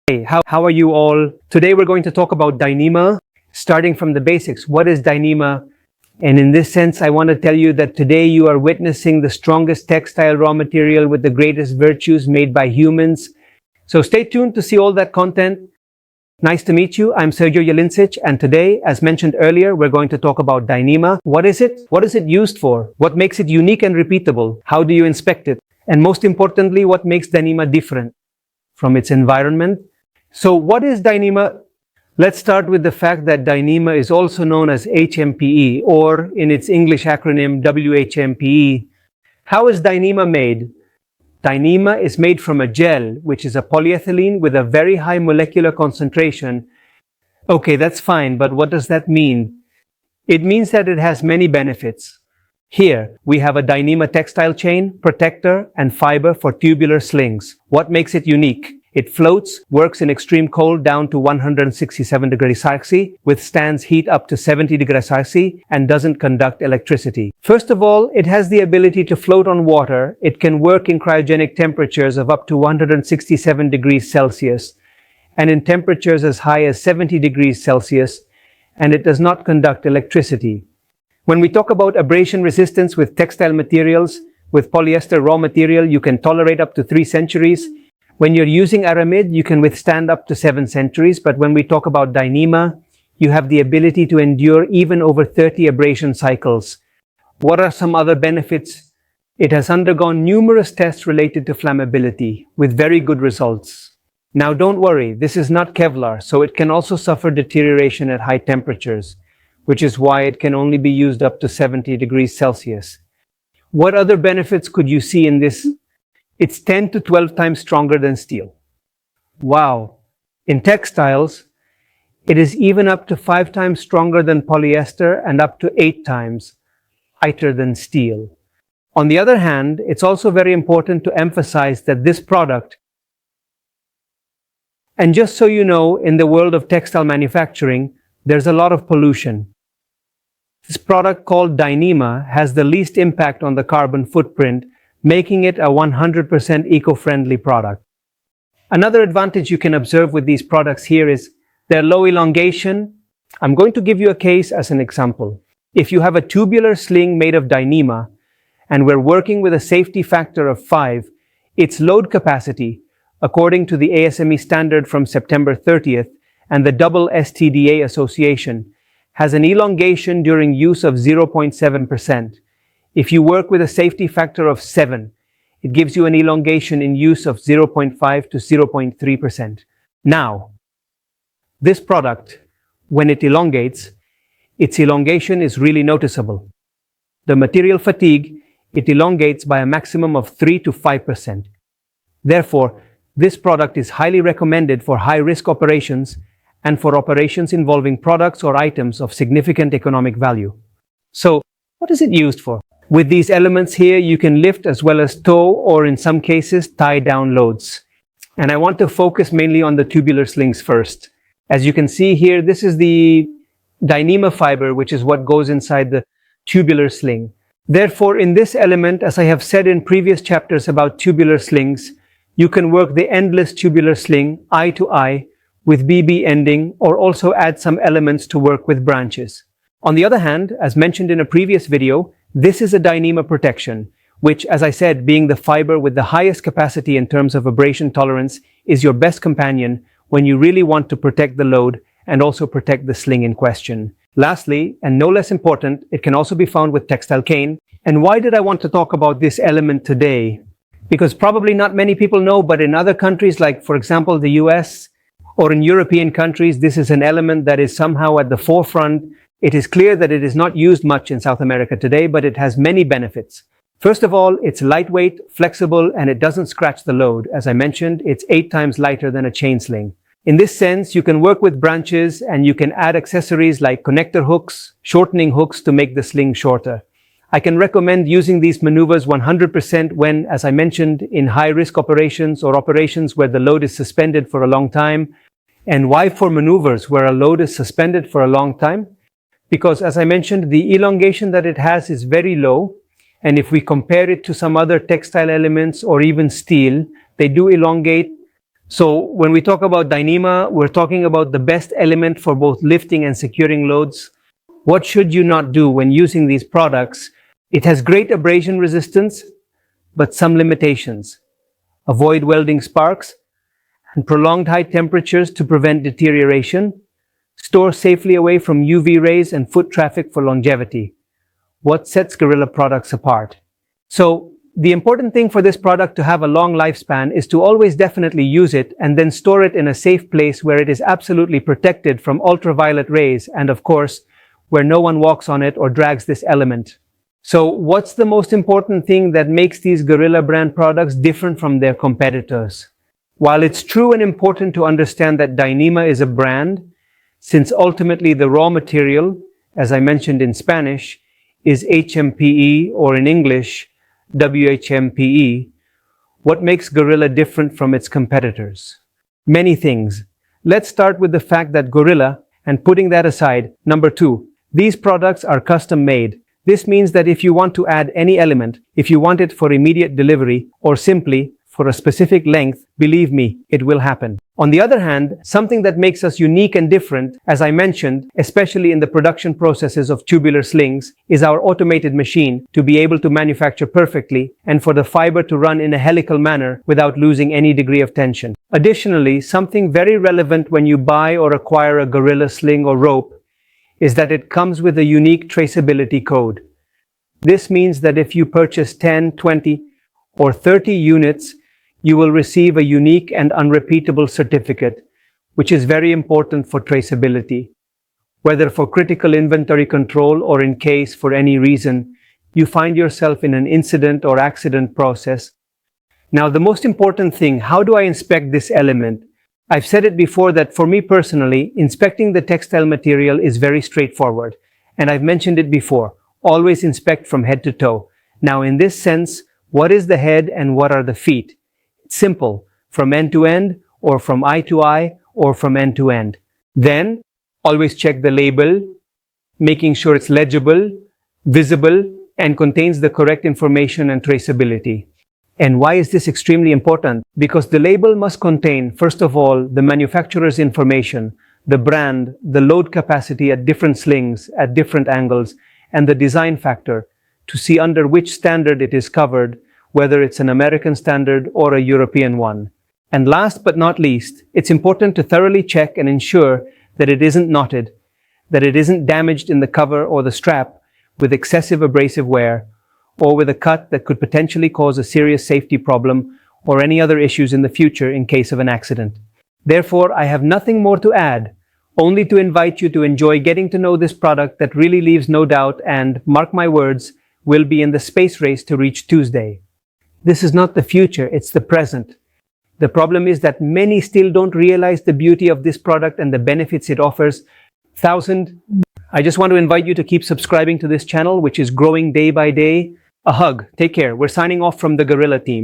Hey, how are you all? Today we're going to talk about Dyneema, starting from the basics. What is Dyneema? And in this sense, I want to tell you that today you are witnessing the strongest textile raw material with the greatest virtues made by humans. So stay tuned to see all that content. Nice to meet you. I'm Sergio Jelincic, and today, as mentioned earlier, we're going to talk about Dyneema. What is it? What is it used for? What makes it unique and repeatable? How do you inspect it? And most importantly, what makes Dyneema different from its environment? So what is Dyneema? Let's start with the fact that Dyneema is also known as HMPE, or in its English acronym WHMPE. How is Dyneema made? Dyneema is made from a gel, which is a polyethylene with a very high molecular concentration. Okay, that's fine, but what does that mean? It means that it has many benefits. Here, we have a Dyneema textile chain, protector, and fiber for tubular slings. What makes it unique? It floats, works in extreme cold down to 167 degrees Celsius, withstands heat up to 70 degrees Celsius, and doesn't conduct electricity. First of all, it has the ability to float on water. It can work in cryogenic temperatures of up to 167 degrees Celsius, and in temperatures as high as 70 degrees Celsius, and it does not conduct electricity. When we talk about abrasion resistance with textile materials, with polyester raw material, you can tolerate up to 3 centuries. When you're using aramid, you can withstand up to 7 centuries, but when we talk about Dyneema, you have the ability to endure even over 30 abrasion cycles. What are some other benefits? It has undergone numerous tests related to flammability, with very good results. Now don't worry, this is not Kevlar, so it can also suffer deterioration at high temperatures, which is why it can only be used up to 70 degrees Celsius. What other benefits could you see in this? It's 10 to 12 times stronger than steel. Wow! In textiles, it is even up to 5 times stronger than polyester and up to 8 times lighter than steel. On the other hand, it's also very important to emphasize that this product, and just so you know, in the world of textile manufacturing, there's a lot of pollution. This product called Dyneema has the least impact on the carbon footprint, making it a 100% eco-friendly product. Another advantage you can observe with these products here is their low elongation. I'm going to give you a case as an example. If you have a tubular sling made of Dyneema, and we're working with a safety factor of 5, its load capacity, according to the ASME standard from September 30th and the double STDA association, has an elongation during use of 0.7%. If you work with a safety factor of 7, it gives you an elongation in use of 0.5 to 0.3%. Now, this product, when it elongates, its elongation is really noticeable. The material fatigue, it elongates by a maximum of 3 to 5%. Therefore, this product is highly recommended for high-risk operations and for operations involving products or items of significant economic value. So, what is it used for? With these elements here, you can lift as well as tow, or in some cases, tie down loads. And I want to focus mainly on the tubular slings first. As you can see here, this is the Dyneema fiber, which is what goes inside the tubular sling. Therefore, in this element, as I have said in previous chapters about tubular slings, you can work the endless tubular sling eye to eye with BB ending, or also add some elements to work with branches. On the other hand, as mentioned in a previous video, this is a Dyneema protection, which, as I said, being the fiber with the highest capacity in terms of abrasion tolerance, is your best companion when you really want to protect the load and also protect the sling in question. Lastly, and no less important, it can also be found with textile cane. And why did I want to talk about this element today? Because probably not many people know, but in other countries, like for example the US, or in European countries, this is an element that is somehow at the forefront. It is clear that it is not used much in South America today, but it has many benefits. First of all, it's lightweight, flexible, and it doesn't scratch the load. As I mentioned, it's 8 times lighter than a chain sling. In this sense, you can work with branches and you can add accessories like connector hooks, shortening hooks to make the sling shorter. I can recommend using these maneuvers 100% when, as I mentioned, in high-risk operations or operations where the load is suspended for a long time. And why for maneuvers where a load is suspended for a long time? Because, as I mentioned, the elongation that it has is very low, and if we compare it to some other textile elements or even steel, they do elongate So when we talk about Dyneema, we're talking about the best element for both lifting and securing loads. What should you not do when using these products? It has great abrasion resistance, but some limitations. Avoid welding sparks and prolonged high temperatures to prevent deterioration. Store safely away from UV rays and foot traffic for longevity. What sets Gorila products apart? So, the important thing for this product to have a long lifespan is to always definitely use it and then store it in a safe place where it is absolutely protected from ultraviolet rays and, of course, where no one walks on it or drags this element. So, what's the most important thing that makes these Gorila brand products different from their competitors? While it's true and important to understand that Dyneema is a brand, since ultimately the raw material, as I mentioned in Spanish, is HMPE, or in English, WHMPE, what makes Gorila different from its competitors? Many things. Let's start with the fact that Gorila, and putting that aside, number 2, these products are custom made. This means that if you want to add any element, if you want it for immediate delivery, or simply for a specific length, believe me, it will happen. On the other hand, something that makes us unique and different, as I mentioned, especially in the production processes of tubular slings, is our automated machine to be able to manufacture perfectly and for the fiber to run in a helical manner without losing any degree of tension. Additionally, something very relevant when you buy or acquire a Gorila sling or rope is that it comes with a unique traceability code. This means that if you purchase 10, 20, or 30 units, you will receive a unique and unrepeatable certificate, which is very important for traceability. Whether for critical inventory control or in case, for any reason, you find yourself in an incident or accident process. Now, the most important thing, how do I inspect this element? I've said it before that for me personally, inspecting the textile material is very straightforward. And I've mentioned it before, always inspect from head to toe. Now, in this sense, what is the head and what are the feet? Simple, from end to end, or from eye to eye, or from end to end. Then, always check the label, making sure it's legible, visible, and contains the correct information and traceability. And why is this extremely important? Because the label must contain, first of all, the manufacturer's information, the brand, the load capacity at different slings, at different angles, and the design factor, to see under which standard it is covered, whether it's an American standard or a European one. And last but not least, it's important to thoroughly check and ensure that it isn't knotted, that it isn't damaged in the cover or the strap with excessive abrasive wear, or with a cut that could potentially cause a serious safety problem or any other issues in the future in case of an accident. Therefore, I have nothing more to add, only to invite you to enjoy getting to know this product that really leaves no doubt and, mark my words, will be in the space race to reach Tuesday. This is not the future, it's the present. The problem is that many still don't realize the beauty of this product and the benefits it offers. I just want to invite you to keep subscribing to this channel, which is growing day by day. A hug. Take care. We're signing off from the Gorila team.